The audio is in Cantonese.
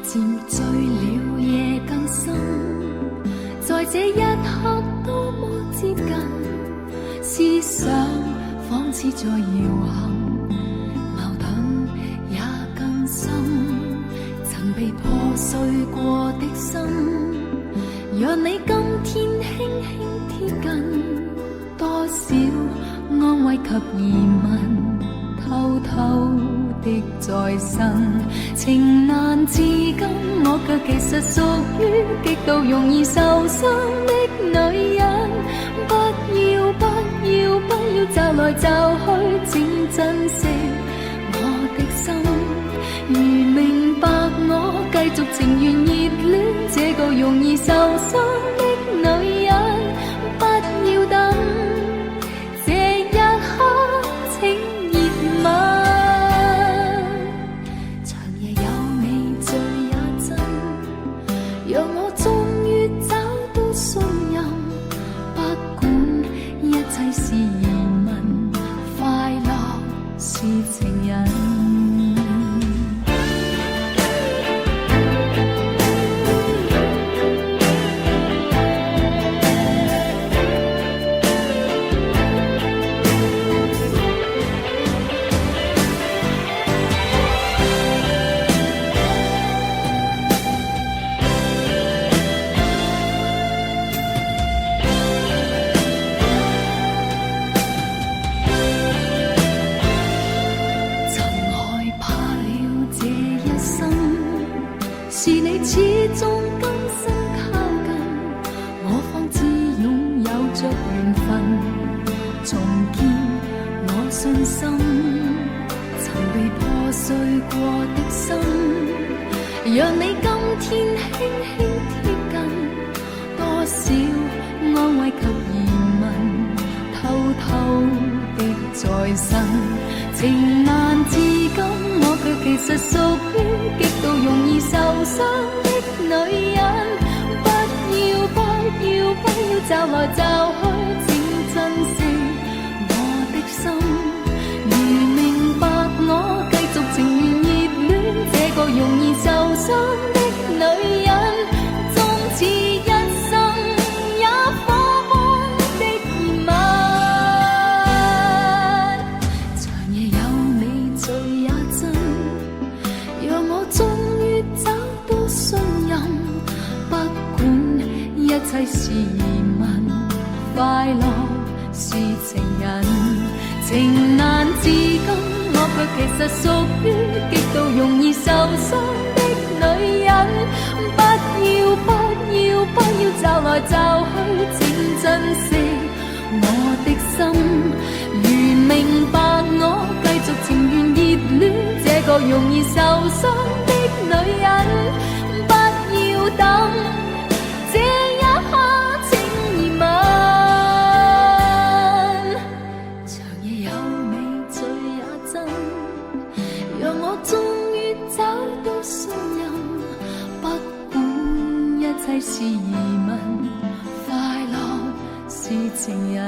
渐醉了夜更深，在这一刻多么接近，思想仿似在摇撼，矛盾也更深。曾被破碎过的心，让你今天轻轻贴近，多少安慰及疑问，偷偷的在生。情难自禁，我却其实属于极度容易受伤的女人。不要不要不要找来找去，请珍惜我的心。如明白我继续情愿热恋这个容易受伤的女人，不要等这一刻，请热吻。长夜有你醉也真，让我终于找到信任。不管一切是疑问，快乐是情人。是你始終甘心靠近，我方知擁有着緣分，重建我信心。曾被破碎過的心，讓你今天輕輕貼近，多少安慰及疑問，偷偷的在生。情難自禁，我卻其實屬於極度容易受傷的女人。不要不要不要找來找去，請珍惜我的心。如明白我繼續情願熱戀這個容易受傷的女人，終此一生也火般的熱吻。長夜有你醉也真，讓我終於找到信任。不管一切是疑問，快樂是情人。情難自禁，我卻其實屬於極度容易受傷的女人。不要不要不要找來找去，請珍惜我的心。如明白我繼續情願熱戀這個容易受傷的女人，不要等這一刻，請熱吻。長夜有你醉也真，讓我終於找到信任。不管一切是疑問，快樂是情人。